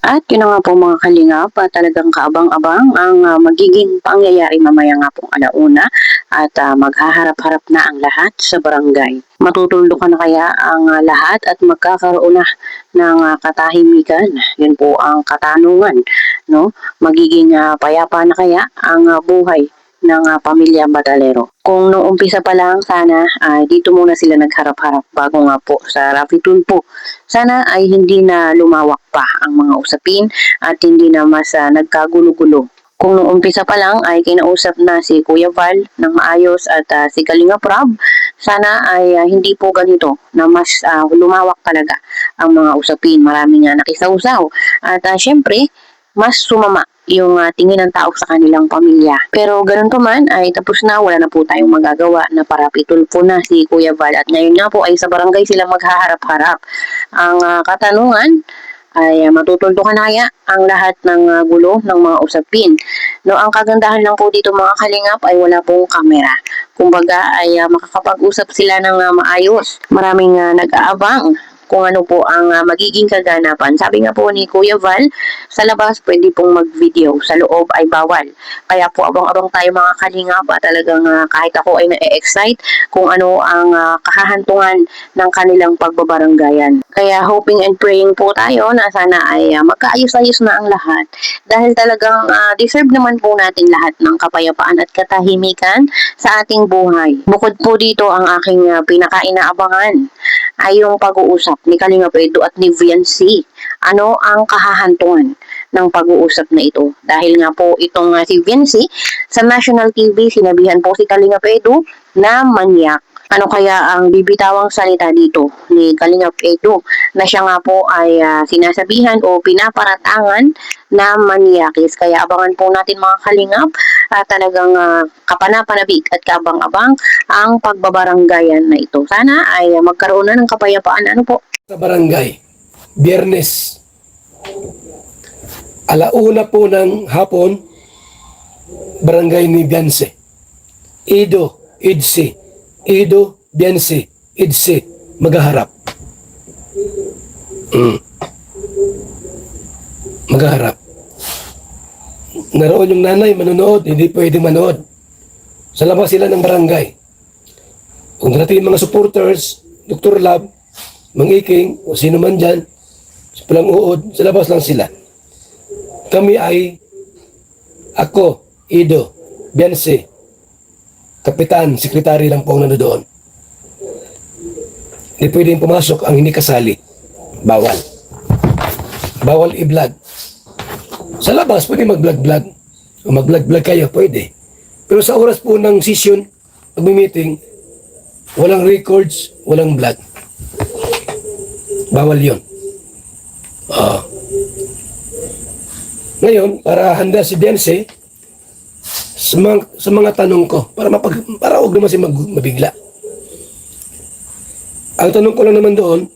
At yun na nga po mga kalingap, talagang kaabang-abang ang magiging pangyayari mamaya nga pong alauna at maghaharap-harap na ang lahat sa barangay. Matutuldukan na kaya ang lahat at magkakaroon na ng katahimikan? Yun po ang katanungan. No? Magiging payapa na kaya ang buhay ng pamilya Badalero. Kung nung umpisa pa lang, sana dito muna sila nagharap-harap bago nga po sa Rafi Tulfo. Sana ay hindi na lumawak pa ang mga usapin at hindi na mas nagkagulo-gulo. Kung nung umpisa pa lang ay kinausap na si Kuya Val ng maayos at si Kalinga Prab, sana ay hindi po ganito na mas lumawak talaga ang mga usapin. Maraming nakisawsaw. At syempre, mas sumama yung tingin ng tao sa kanilang pamilya. Pero ganun pa man ay tapos na, wala na po tayong magagawa na para pitulfo na si Kuya Val at ngayon nga po ay sa barangay sila maghaharap-harap. Ang katanungan ay matutuldukan na kaya ang lahat ng gulo ng mga usapin. No, ang kagandahan lang po dito mga kalingap ay wala pong kamera. Kumbaga ay makakapag-usap sila ng maayos. Maraming nag-aabang kung ano po ang magiging kaganapan. Sabi nga po ni Kuya Val, sa labas pwede pong mag-video, sa loob ay bawal. Kaya po abang-abang tayo mga kalingap at talagang kahit ako ay na-excite kung ano ang kahahantungan ng kanilang pagbabaranggayan. Kaya hoping and praying po tayo na sana ay magkaayos-ayos na ang lahat. Dahil talagang deserve naman po natin lahat ng kapayapaan at katahimikan sa ating buhay. Bukod po dito ang aking pinaka-inaabangan ay yung pag-uusap ni Kalinga Edu at ni Viancy. Ano ang kahahantungan ng pag-uusap na ito? Dahil nga po itong si Viancy sa National TV, sinabihan po si Kalinga Edu na manyak. Ano kaya ang bibitawang salita dito ni Kalinga Edu na siya nga po ay sinasabihan o pinaparatangan na manyakis. Kaya abangan po natin mga kalingap talagang kapanapanabik at kabang-abang ang pagbabaranggayan na ito. Sana ay magkaroon na ng kapayapaan. Ano po? Sa barangay, Biyernes, alauna po ng hapon, barangay ni Bianse. Ido, Idsi, Ido, Bianse, Idsi, maghaharap. Maghaharap. Naroon yung nanay, manonood, hindi pwede manood. Sa labas sila ng barangay. Kung natin mga supporters, Dr. Lab, Mang Iking, o sino man dyan, sa Pulang Uod, sa labas lang sila. Kami ay, ako, Ido, Bianse, Kapitan, Sekretary lang po ang nandoon. Hindi pwedeng pumasok ang hindi kasali. Bawal. Bawal i-vlog. Sa labas, pwede mag-vlog-vlog. O mag-vlog-vlog kayo, pwede. Pero sa oras po ng session, pag-meeting, walang records, walang vlog. Bawal yun. Ngayon, para handa si Bianse, sa mga tanong ko, para huwag naman siya mabigla. Ang tanong ko lang naman doon,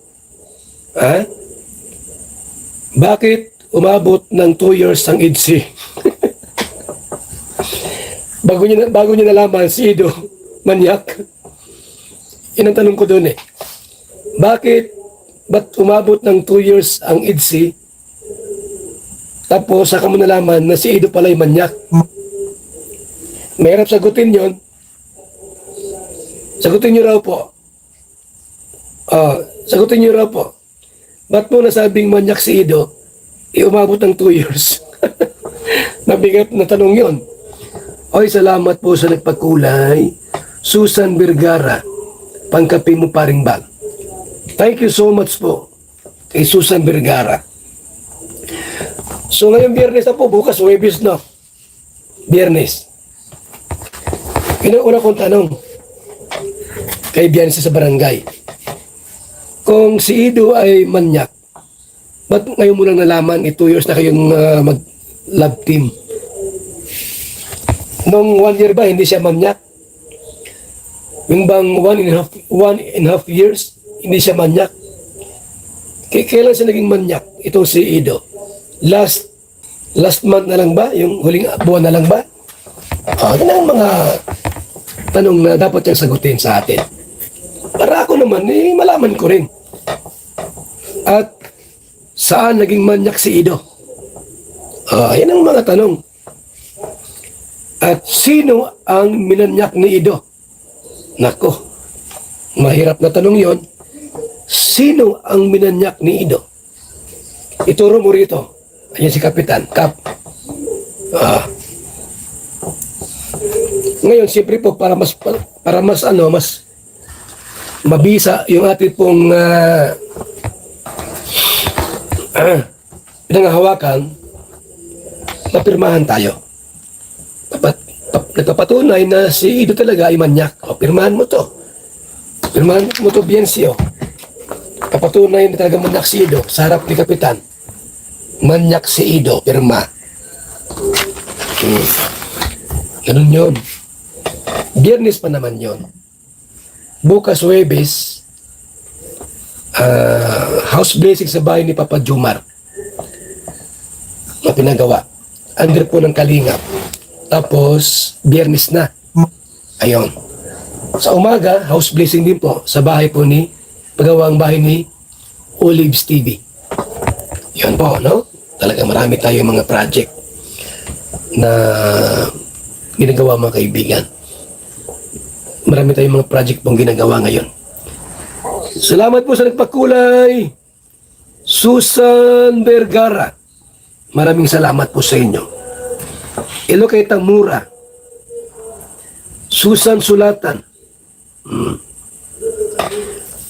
bakit umabot ng 2 years ang IDSI? bago niya nalaman si Ido, manyak. Yun ang tanong ko doon eh. Ba't umabot ng 2 years ang IDSI? Tapos saka mo nalaman na si Ido pala'y manyak. Mahirap sagutin yon. Sagutin niyo raw po. Sagutin niyo raw po. Ba't mo nasabing manyak si Ido? Umabot ng 2 years. Nabigat na tanong yon. Oy, salamat po sa nagpakulay. Susan Vergara. Pangkapi mo paring bag. Thank you so much po kay Susan Vergara. So ngayon Biyernes na po, bukas Huwebes na. Biyernes. Una kong tanong kay Bianse sa barangay. Kung si Ido ay manyak, ba't ngayon mo lang nalaman, 2 years na kayong mag-love team? Nung 1 year ba, hindi siya manyak? Yung bang 1.5 years, hindi siya manyak? Kailan siya naging manyak? Ito si Ido. Last month na lang ba? Yung huling buwan na lang ba? Yan ang mga tanong na dapat niyang sagutin sa atin. Para ako naman, malaman ko rin. At saan naging manyak si Ido? Yan ang mga tanong. At sino ang minanyak ni Ido? Nako, mahirap na tanong yon. Sino ang minanyak ni Ido? Ituro mo rito. Ayan si Kapitan, Kap. Ngayon, siyempre po, para mas mabisa yung ating pong pinanghahawakan, napirmahan tayo. Nagpapatunay na si Ido talaga ay manyak. O, pirmahan mo to. Pirmahan mo to, Biencio. Papatunay na talaga manyak si Ido sa harap ni Kapitan. Manyak si Ido, pirma. Ganun yun. Biyernes pa naman yun. Bukas Huwebes, house blessing sa bahay ni Papa Jumar na pinagawa. Under po ng Kalingap. Tapos, Biyernes na. Ayun. Sa umaga, house blessing din po sa bahay po ni pagawang bahay ni Olives TV. Yun po, no? Talaga marami tayo mga project na ginagawa mga kaibigan. Marami tayong mga project pong ginagawa ngayon. Salamat po sa nagpakulay, Susan Vergara. Maraming salamat po sa inyo. Elo kay Tamura, Susan Sulatan.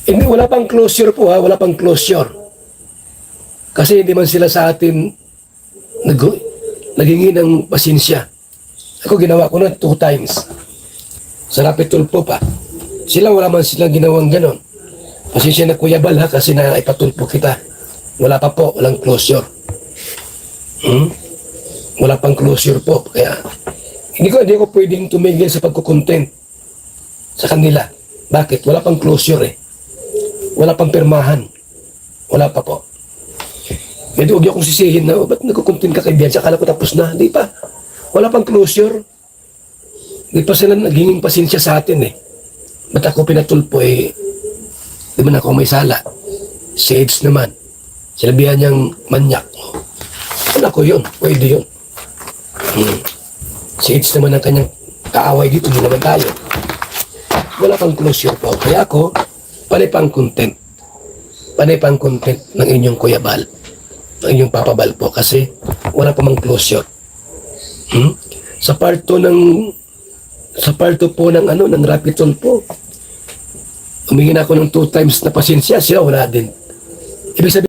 Wala pang closure po ha, wala pang closure. Kasi hindi man sila sa atin naghingi ng pasensya. Ako ginawa ko na 2 times. Sa Rapid Tulpo pa. Sila wala man silang ginawang ganon. Pasensya na Kuya Bal ha, kasi na ipatulpo kita. Wala pa po, walang closure. Wala pang closure po. Kaya hindi ko pwedeng tumigil sa pagkukontent sa kanila. Bakit? Wala pang closure eh. Wala pang pirmahan. Wala pa po. Medyo huwag akong sisihin na, ba't nagkukontent ka kay Bianca? Akala ko tapos na. Hindi pa. Wala pang closure. Hindi pa sila naging pasensya sa atin eh. Ba't ako pinatulpo eh? Di man ako may sala. Si AIDS naman. Sinabihan niyang manyak. Ano ko yun? Pwede yun. Si AIDS naman ang kanyang kaaway dito. Hindi naman tayo. Wala pang closure po. Kaya ako, panay pang content. Panay pang content ng inyong Kuya Bal. Ng inyong Papa Bal po. Kasi wala pa mang closure. Sa part 2 po ng ng Rapid Tulpo, humingi na ako ng 2 times na pasensya, sila wala din. Ibig sabihin